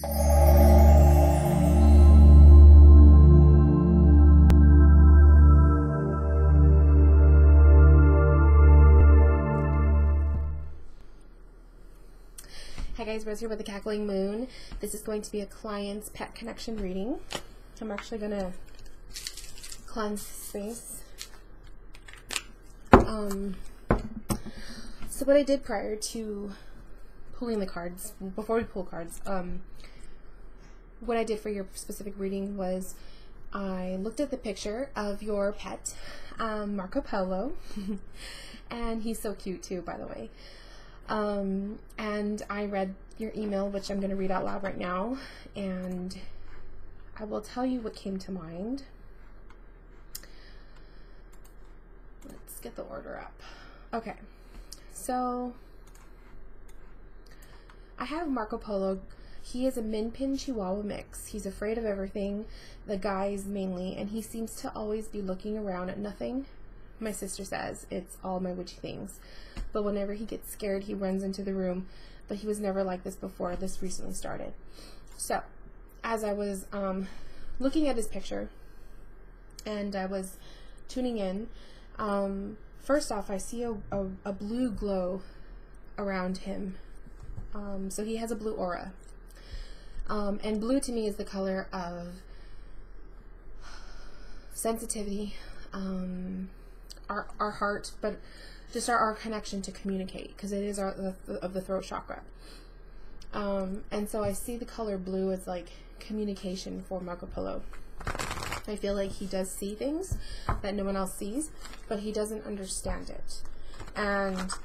Hi guys, Rose here with the Cackling Moon. This is going to be a client's pet connection reading. I'm actually going to cleanse space. So what I did prior to pulling the cards, before we pull cards, what I did for your specific reading was I looked at the picture of your pet, Marco Polo, and he's so cute too, by the way. And I read your email, which I'm going to read out loud right now, and I will tell you what came to mind. Let's get the order up. Okay, so I have Marco Polo. He is a Min Pin Chihuahua mix. He's afraid of everything, the guys mainly, and he seems to always be looking around at nothing. My sister says it's all my witchy things. But whenever he gets scared, he runs into the room. But he was never like this before. This recently started. So, as I was looking at his picture, and I was tuning in, first off, I see a blue glow around him. So he has a blue aura. And blue to me is the color of sensitivity, our heart, but just our connection to communicate, because it is of the throat chakra. And so I see the color blue as like communication for Marco Polo. I feel like he does see things that no one else sees, but he doesn't understand it. And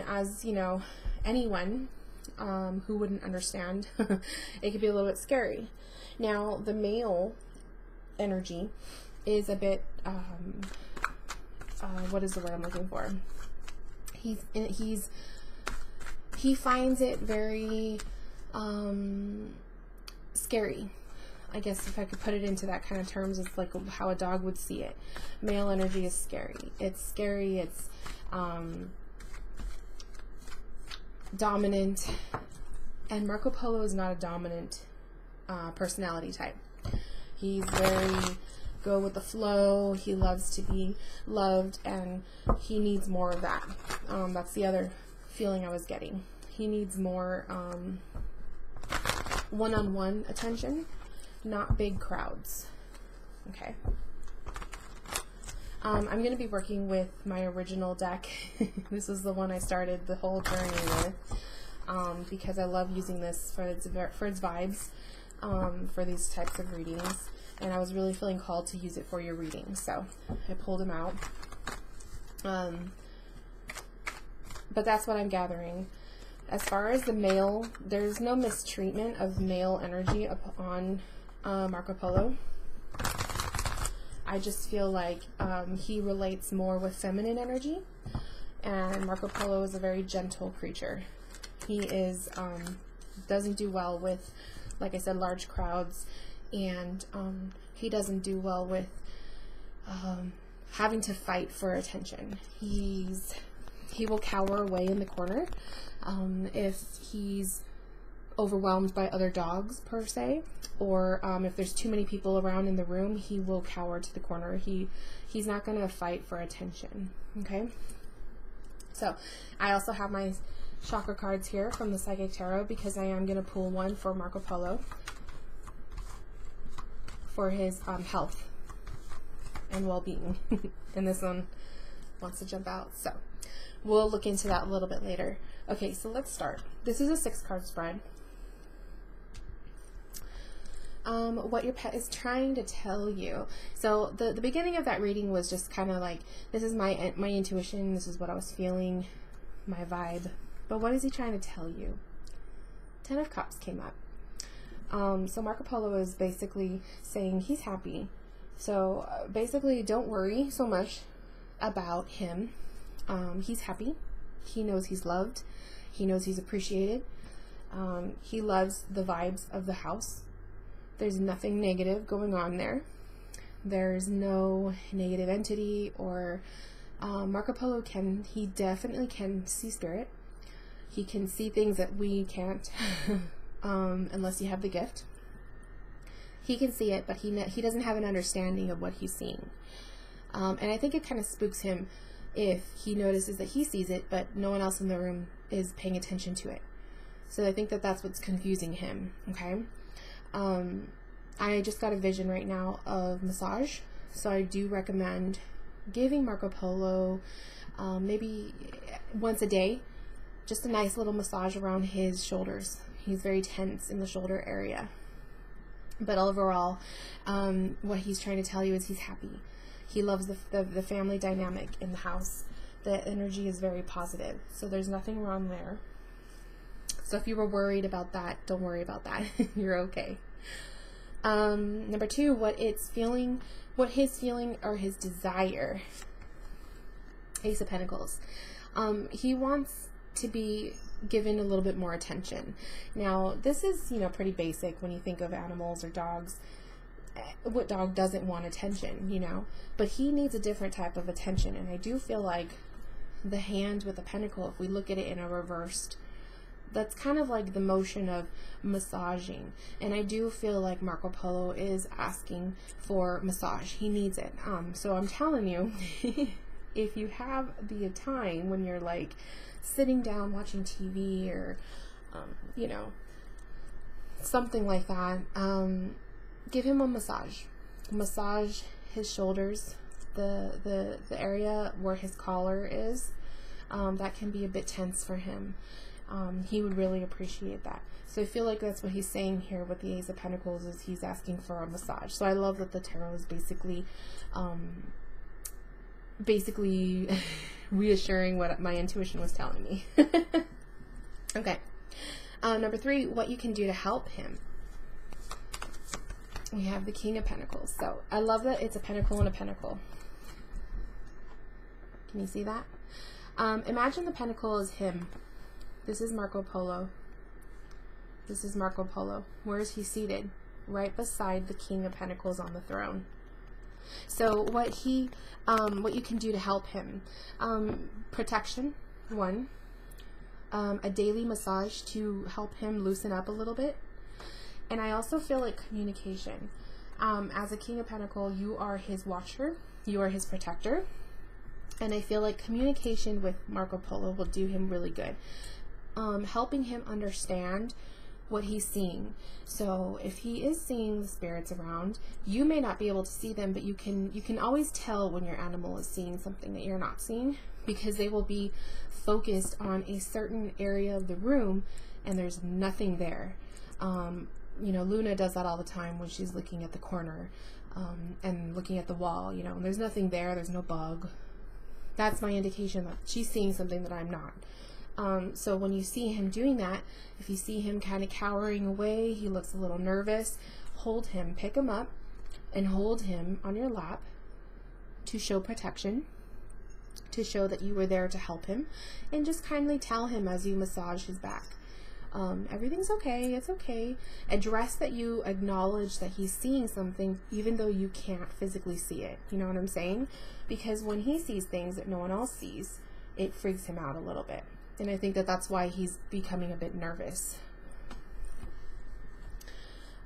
as you know, anyone who wouldn't understand, it could be a little bit scary. Now, the male energy is a bit what is the word I'm looking for? He finds it very scary. I guess if I could put it into that kind of terms, it's like how a dog would see it. Male energy is scary. It's scary. It's dominant. And Marco Polo is not a dominant personality type. He's very go with the flow. He loves to be loved, and he needs more of that. That's the other feeling I was getting. He needs more one-on-one attention, not big crowds. Okay. I'm going to be working with my original deck. This is the one I started the whole journey with, because I love using this for its vibes, for these types of readings. And I was really feeling called to use it for your reading, so I pulled them out. But that's what I'm gathering. As far as the male, there's no mistreatment of male energy upon Marco Polo. I just feel like he relates more with feminine energy, and Marco Polo is a very gentle creature. He is doesn't do well with, like I said, large crowds. And he doesn't do well with having to fight for attention. He will cower away in the corner if he's overwhelmed by other dogs per se, or if there's too many people around in the room, he will cower to the corner. He's not going to fight for attention. Okay. So I also have my chakra cards here from the Psychic Tarot, because I am going to pull one for Marco Polo for his health and well-being. And this one wants to jump out, so we'll look into that a little bit later. Okay, so let's start. This is a 6-card spread. What your pet is trying to tell you. So the beginning of that reading was just kind of like, this is my intuition, this is what I was feeling, my vibe. But what is he trying to tell you? 10 of Cups came up. So Marco Polo is basically saying he's happy. So basically, don't worry so much about him. He's happy. He knows he's loved. He knows he's appreciated. He loves the vibes of the house. There's nothing negative going on there. There's no negative entity or Marco Polo he definitely can see spirit. He can see things that we can't. unless you have the gift. He can see it, but he doesn't have an understanding of what he's seeing. And I think it kind of spooks him if he notices that he sees it, but no one else in the room is paying attention to it. So I think that that's what's confusing him, okay? I just got a vision right now of massage, so I do recommend giving Marco Polo maybe once a day, just a nice little massage around his shoulders. He's very tense in the shoulder area. But overall, what he's trying to tell you is he's happy. He loves the family dynamic in the house. The energy is very positive, so there's nothing wrong there. So if you were worried about that, don't worry about that. You're okay. Number 2, what his feeling or his desire. Ace of Pentacles. He wants to be given a little bit more attention. Now, this is, pretty basic when you think of animals or dogs. What dog doesn't want attention, But he needs a different type of attention, and I do feel like the hand with the pentacle, if we look at it in a reversed, that's kind of like the motion of massaging. And I do feel like Marco Polo is asking for massage. He needs it. So I'm telling you, if you have the time when you're like sitting down watching TV or, something like that, give him a massage. Massage his shoulders, the area where his collar is. That can be a bit tense for him. He would really appreciate that. So I feel like that's what he's saying here with the Ace of Pentacles, is he's asking for a massage. So I love that the tarot is basically reassuring what my intuition was telling me. Okay. Number 3, what you can do to help him. We have the King of Pentacles. So I love that it's a pentacle and a pentacle. Can you see that? Imagine the pentacle is him. This is Marco Polo. This is Marco Polo. Where is he seated? Right beside the King of Pentacles on the throne. So what you can do to help him, protection, 1, a daily massage to help him loosen up a little bit. And I also feel like communication. As a King of Pentacles, you are his watcher, you are his protector. And I feel like communication with Marco Polo will do him really good. Helping him understand what he's seeing. So if he is seeing the spirits around, you may not be able to see them, but you can always tell when your animal is seeing something that you're not seeing, because they will be focused on a certain area of the room and there's nothing there. Luna does that all the time when she's looking at the corner and looking at the wall, and there's nothing there, there's no bug. That's my indication that she's seeing something that I'm not. So when you see him doing that, if you see him kind of cowering away, he looks a little nervous, hold him, pick him up, and hold him on your lap to show protection, to show that you were there to help him, and just kindly tell him as you massage his back, everything's okay, it's okay. Address that you acknowledge that he's seeing something even though you can't physically see it. You know what I'm saying? Because when he sees things that no one else sees, it freaks him out a little bit. And I think that that's why he's becoming a bit nervous.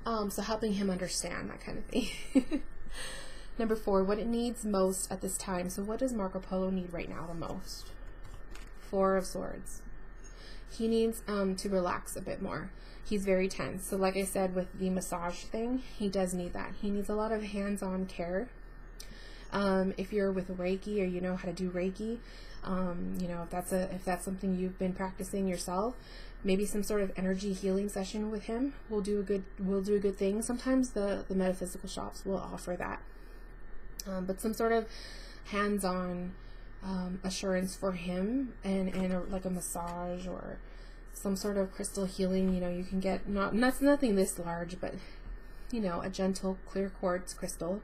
So helping him understand that kind of thing. Number 4, what it needs most at this time. So what does Marco Polo need right now the most? 4 of Swords. He needs to relax a bit more. He's very tense. So like I said with the massage thing, he does need that. He needs a lot of hands-on care. If you're with Reiki or you know how to do Reiki, if that's something you've been practicing yourself, maybe some sort of energy healing session with him will do a good thing. Sometimes the metaphysical shops will offer that, but some sort of hands-on assurance for him, and like a massage or some sort of crystal healing. You can get that's nothing this large, but a gentle clear quartz crystal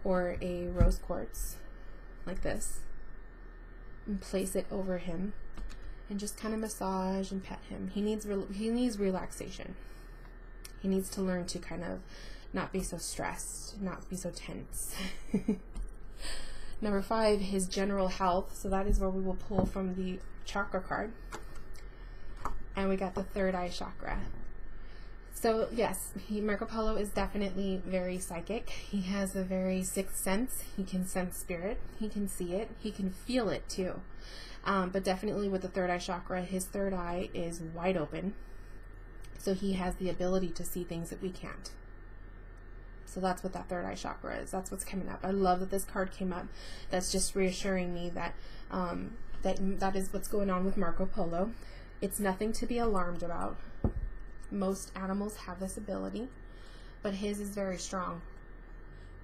or a rose quartz like this, and place it over him and just kind of massage and pet him. He needs relaxation. He needs to learn to kind of not be so stressed, not be so tense. Number 5, his general health. So that is where we will pull from the chakra card. And we got the 3rd eye chakra. So yes, Marco Polo is definitely very psychic. He has a very sixth sense. He can sense spirit. He can see it. He can feel it too. But definitely with the third eye chakra, his third eye is wide open. So he has the ability to see things that we can't. So that's what that third eye chakra is. That's what's coming up. I love that this card came up. That's just reassuring me that that is what's going on with Marco Polo. It's nothing to be alarmed about. Most animals have this ability, but his is very strong.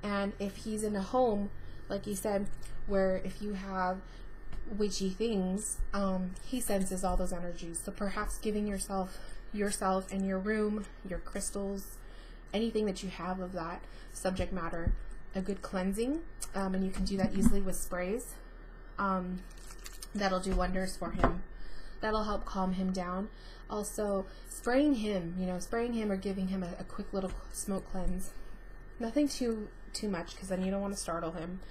And if he's in a home, like you said, where if you have witchy things, he senses all those energies. So perhaps giving yourself and your room, your crystals, anything that you have of that subject matter, a good cleansing, and you can do that easily with sprays. That'll do wonders for him. That'll help calm him down. Also, spraying him or giving him a quick little smoke cleanse. Nothing too much, because then you don't want to startle him.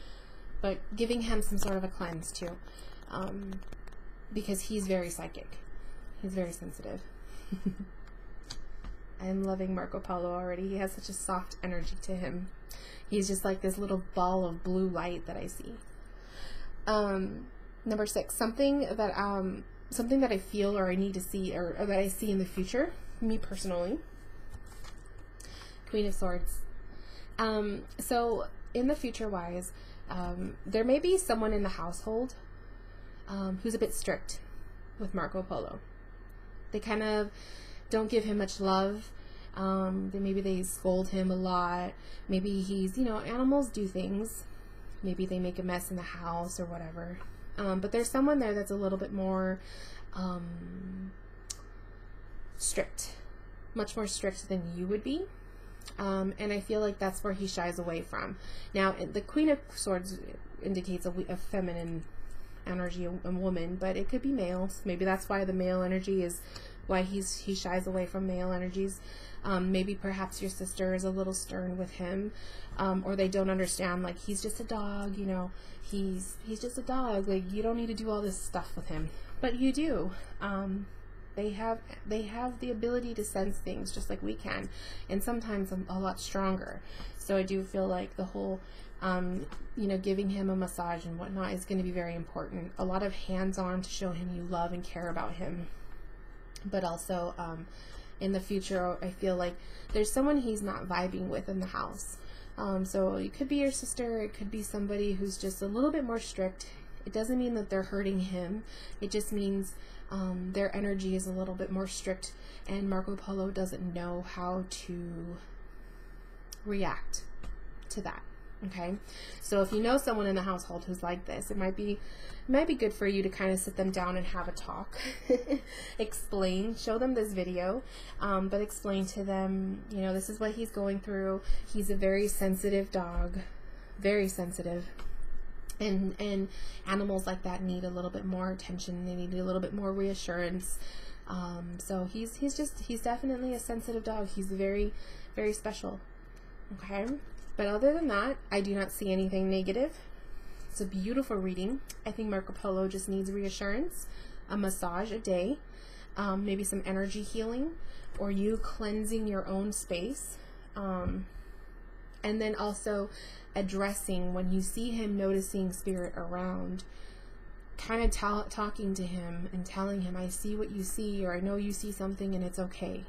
But giving him some sort of a cleanse too, because he's very psychic. He's very sensitive. I'm loving Marco Polo already. He has such a soft energy to him. He's just like this little ball of blue light that I see. Number 6, something that I feel or I need to see, or that I see in the future, me personally. Queen of Swords. So in the future wise, there may be someone in the household who's a bit strict with Marco Polo. They kind of don't give him much love. Maybe they scold him a lot. Maybe he's, animals do things. Maybe they make a mess in the house or whatever. But there's someone there that's a little bit more strict, much more strict than you would be. And I feel like that's where he shies away from. Now, the Queen of Swords indicates a feminine energy, a woman, but it could be males. Maybe that's why the male energy is why he shies away from male energies. Maybe perhaps your sister is a little stern with him, or they don't understand, like, he's just a dog, he's just a dog, like, you don't need to do all this stuff with him, but you do. They have the ability to sense things just like we can, and sometimes a lot stronger. So I do feel like the whole giving him a massage and whatnot is going to be very important. A lot of hands-on to show him you love and care about him. But also in the future, I feel like there's someone he's not vibing with in the house. So it could be your sister, it could be somebody who's just a little bit more strict. It doesn't mean that they're hurting him. It just means their energy is a little bit more strict, and Marco Polo doesn't know how to react to that. Okay, so if you know someone in the household who's like this, it might be good for you to kind of sit them down and have a talk. Show them this video, but explain to them, this is what he's going through. He's a very sensitive dog, very sensitive. And animals like that need a little bit more attention. They need a little bit more reassurance. So he's definitely a sensitive dog. He's very, very special. Okay. But other than that, I do not see anything negative. It's a beautiful reading. I think Marco Polo just needs reassurance, a massage a day, maybe some energy healing, or you cleansing your own space. And then also addressing when you see him, noticing spirit around, kind of talking to him and telling him, I see what you see, or I know you see something and it's okay.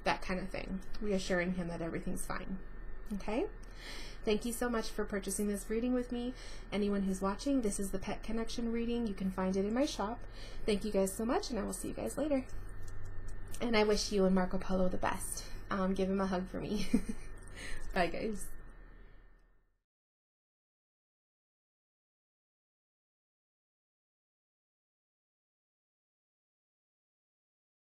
That kind of thing. Reassuring him that everything's fine. Okay? Thank you so much for purchasing this reading with me. Anyone who's watching, this is the Pet Connection reading. You can find it in my shop. Thank you guys so much, and I will see you guys later. And I wish you and Marco Polo the best. Give him a hug for me. Bye, guys.